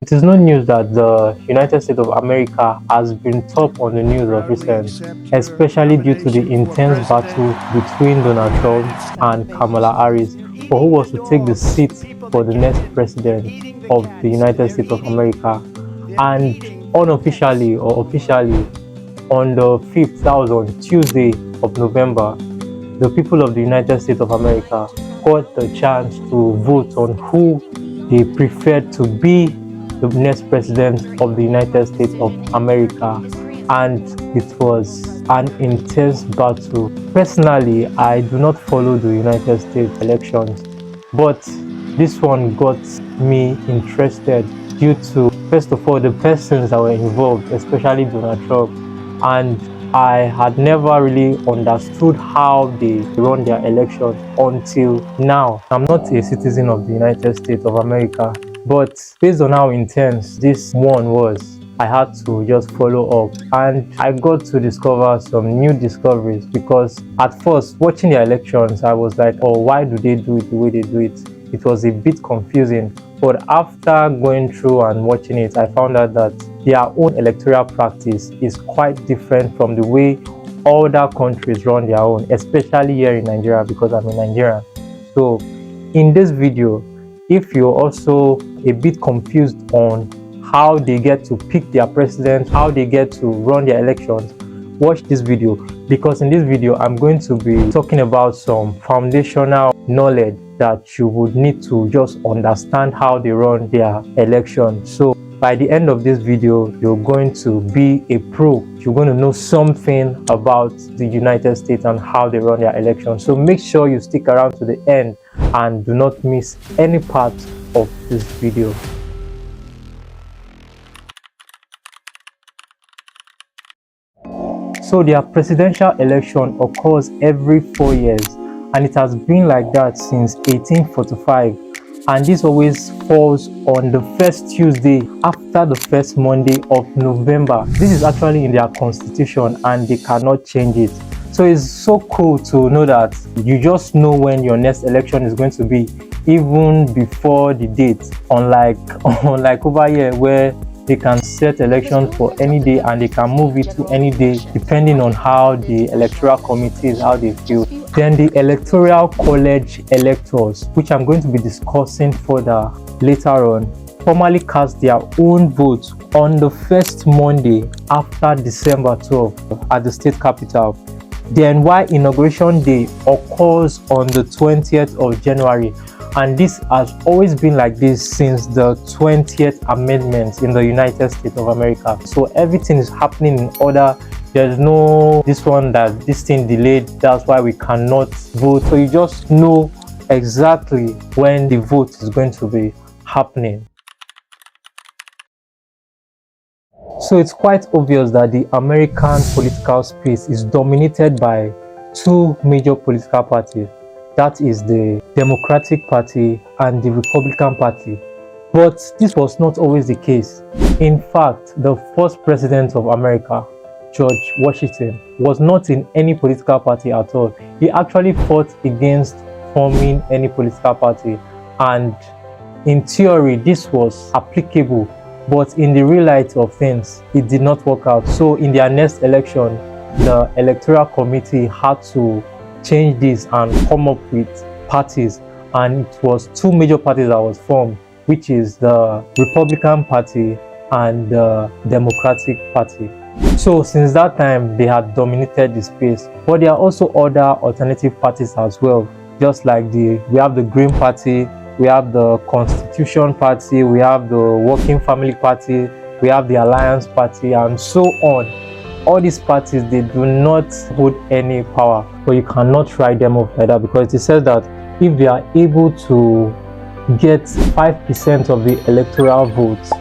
It is no news that the United States of America has been top on the news of recent, especially due to the intense battle between Donald Trump and Kamala Harris for who was to take the seat for the next president of the United States of America. And unofficially or officially, on the 5th, that was on Tuesday of November, the people of the United States of America got the chance to vote on who they preferred to be the next president of the United States of America, and it was an intense battle. Personally, I do not follow the United States elections, but this one got me interested due to, first of all, the persons that were involved, especially Donald Trump, and I had never really understood how they run their elections until now. I'm not a citizen of the United States of America, but based on how intense this one was, I had to just follow up, and I got to discover some new discoveries. Because at first, watching the elections, I was like, oh, why do they do it the way they do it? It was a bit confusing. But after going through and watching it, I found out that their own electoral practice is quite different from the way other countries run their own, especially here in Nigeria, because I'm in Nigeria. So in this video, if you're also a bit confused on how they get to pick their president, how they get to run their elections, watch this video, because in this video I'm going to be talking about some foundational knowledge that you would need to just understand how they run their election. So by the end of this video, you're going to be a pro. You're going to know something about the United States and how they run their election. So make sure you stick around to the end and do not miss any part of this video. So their presidential election occurs every 4 years, and it has been like that since 1845. And this always falls on the first Tuesday after the first Monday of November. This is actually in their constitution and they cannot change it. So it's so cool to know that you just know when your next election is going to be, even before the date, unlike over here where they can set elections for any day and they can move it to any day depending on how the electoral committees, how they feel. Then the electoral college electors, which I'm going to be discussing further later on, formally cast their own votes on the first Monday after December 12 at the state capital. Then while inauguration day occurs on the 20th of January, and this has always been like this since the 20th Amendment in the United States of America. So everything is happening in order. There's no this thing delayed, that's why we cannot vote. So you just know exactly when the vote is going to be happening. So it's quite obvious that the American political space is dominated by two major political parties. That is the Democratic Party and the Republican Party. But this was not always the case. In fact, the first president of America, George Washington, was not in any political party at all. He actually fought against forming any political party, and in theory this was applicable, but in the real light of things it did not work out. So in their next election, the electoral committee had to change this and come up with parties, and it was two major parties that was formed, which is the Republican Party and the Democratic Party. So since that time they had dominated the space, but there are also other alternative parties as well. Just like we have the Green Party, we have the Constitution Party, we have the Working Family Party, we have the Alliance Party, and so on. All these parties, they do not hold any power, but you cannot write them off like that, because it says that if they are able to get 5% of the electoral votes,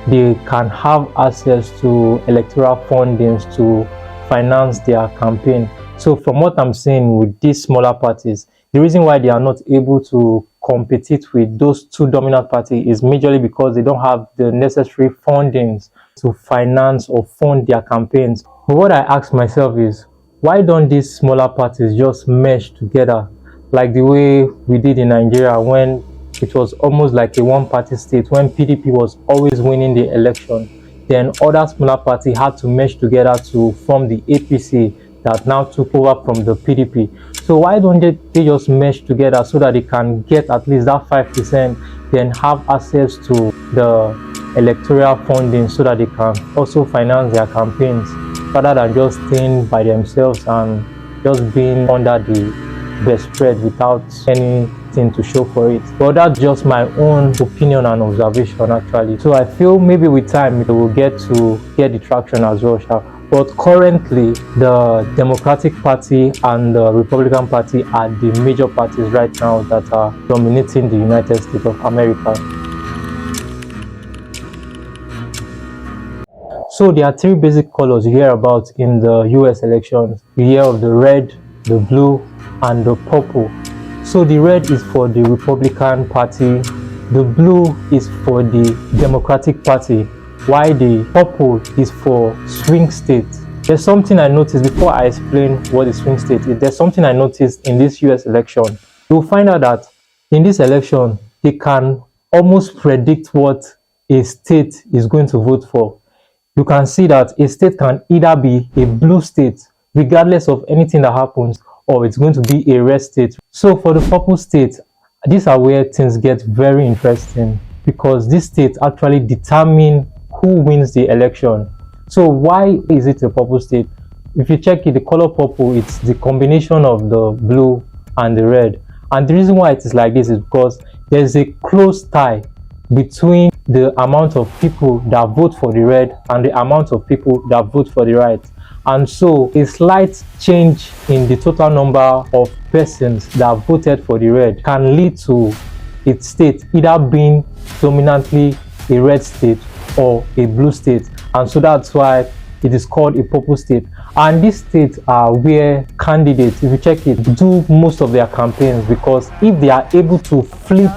they can have access to electoral fundings to finance their campaign. So from what I'm seeing with these smaller parties, the reason why they are not able to compete with those two dominant parties is majorly because they don't have the necessary fundings to finance or fund their campaigns. But what I ask myself is, why don't these smaller parties just mesh together like the way we did in Nigeria when it was almost like a one-party state when PDP was always winning the election. Then other smaller parties had to merge together to form the APC that now took over from the PDP. So why don't they just merge together so that they can get at least that 5%, then have access to the electoral funding so that they can also finance their campaigns rather than just staying by themselves and just being under the bedspread without anything to show for it. But that's just my own opinion and observation actually. So I feel maybe with time it will get the traction as well. But currently the Democratic Party and the Republican Party are the major parties right now that are dominating the United States of America. So there are three basic colors you hear about in the US elections. You hear of the red, the blue, and the purple. So the red is for the Republican Party, the blue is for the Democratic Party, while the purple is for swing states. There's something I noticed before I explain what the swing state is. There's something I noticed in this US election. You'll find out that in this election, they can almost predict what a state is going to vote for. You can see that a state can either be a blue state, regardless of anything that happens, or it's going to be a red state. So for the purple state, these are where things get very interesting because these states actually determine who wins the election. So why is it a purple state? If you check it, the color purple, it's the combination of the blue and the red. And the reason why it is like this is because there's a close tie between the amount of people that vote for the red and the amount of people that vote for the right. And so a slight change in the total number of persons that voted for the red can lead to a state either being dominantly a red state or a blue state. And so that's why it is called a purple state. And these states are where candidates, if you check it, do most of their campaigns, because if they are able to flip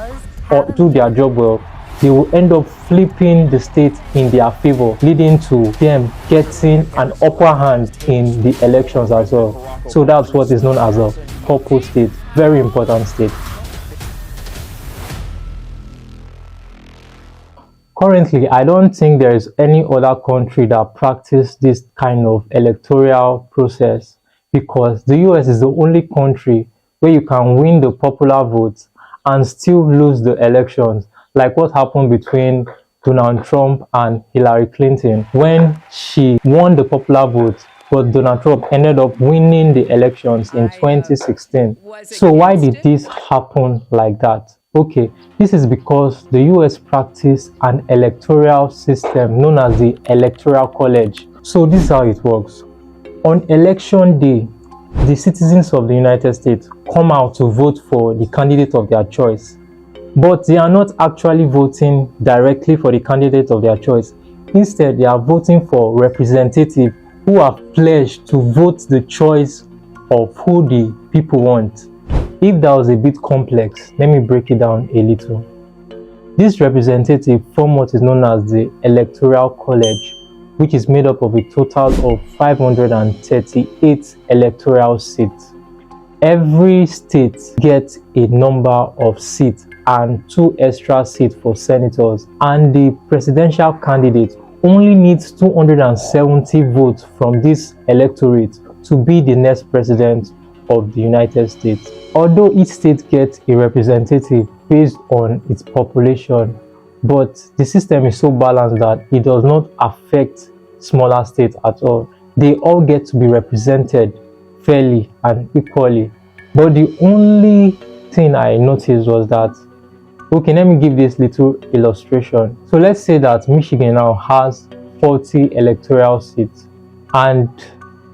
or do their job well, they will end up flipping the state in their favor, leading to them getting an upper hand in the elections as well. So that's what is known as a purple state. Very important state. Currently, I don't think there is any other country that practices this kind of electoral process, because the US is the only country where you can win the popular vote and still lose the elections, like what happened between Donald Trump and Hillary Clinton when she won the popular vote, but Donald Trump ended up winning the elections in 2016. So why did this happen like that? Okay, this is because the US practiced an electoral system known as the Electoral College. So this is how it works. On election day, the citizens of the United States come out to vote for the candidate of their choice. But they are not actually voting directly for the candidate of their choice. Instead, they are voting for representatives who have pledged to vote the choice of who the people want. If that was a bit complex, let me break it down a little. This representative form what is known as the Electoral College, which is made up of a total of 538 electoral seats. Every state gets a number of seats and 2 extra seats for senators, and the presidential candidate only needs 270 votes from this electorate to be the next president of the United States. Although each state gets a representative based on its population, but the system is so balanced that it does not affect smaller states at all. They all get to be represented fairly and equally. But the only thing I noticed was that, okay, let me give this little illustration. So let's say that Michigan now has 40 electoral seats and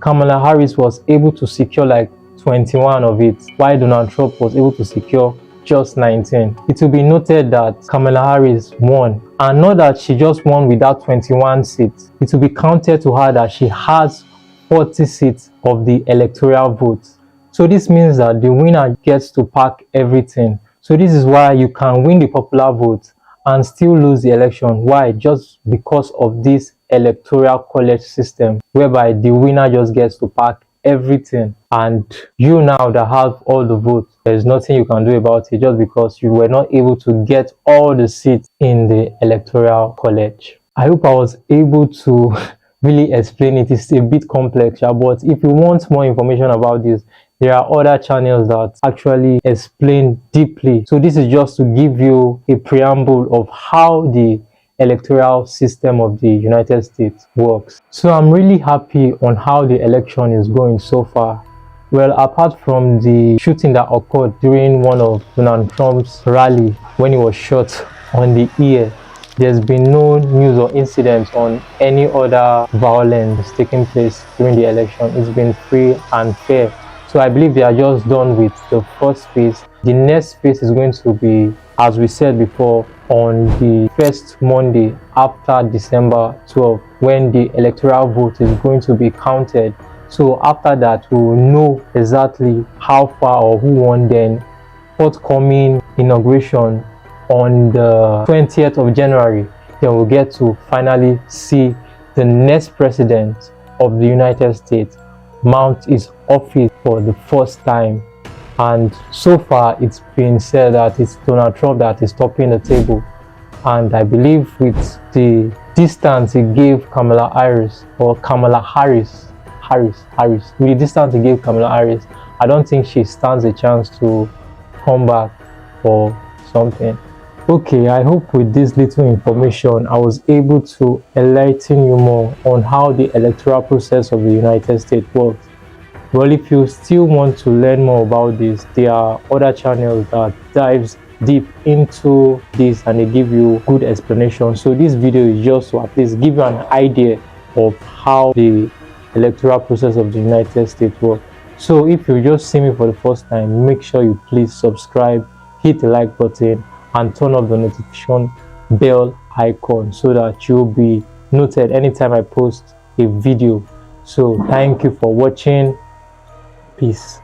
Kamala Harris was able to secure like 21 of it, while Donald Trump was able to secure just 19. It will be noted that Kamala Harris won, and not that she just won without 21 seats. It will be counted to her that she has 40 seats of the electoral vote. So this means that the winner gets to pack everything. So this is why you can win the popular vote and still lose the election. Why? Just because of this electoral college system, whereby the winner just gets to pack everything, and you now that have all the votes, there's nothing you can do about it just because you were not able to get all the seats in the electoral college. I hope I was able to really explain it. It's a bit complex, but if you want more information about this, there are other channels that actually explain deeply. So this is just to give you a preamble of how the electoral system of the United States works. So I'm really happy on how the election is going so far. Well, apart from the shooting that occurred during one of Donald Trump's rally when he was shot on the ear, there's been no news or incidents on any other violence taking place during the election. It's been free and fair. So I believe they are just done with the first phase. The next phase is going to be, as we said before, on the first Monday after December 12, when the electoral vote is going to be counted. So after that, we will know exactly how far or who won. Then forthcoming inauguration on the 20th of January, then we'll get to finally see the next president of the United States mount his office for the first time. And so far it's been said that it's Donald Trump that is topping the table, and I believe with the distance he gave Kamala Harris, with the distance he gave Kamala Harris, I don't think she stands a chance to come back or something. Okay, I hope with this little information I was able to enlighten you more on how the electoral process of the United States works. Well, if you still want to learn more about this, there are other channels that dives deep into this and they give you good explanation. So this video is just to at least give you an idea of how the electoral process of the United States works. So if you just see me for the first time, make sure you please subscribe, hit the like button, and turn on the notification bell icon so that you'll be noted anytime I post a video. So thank you for watching. Peace.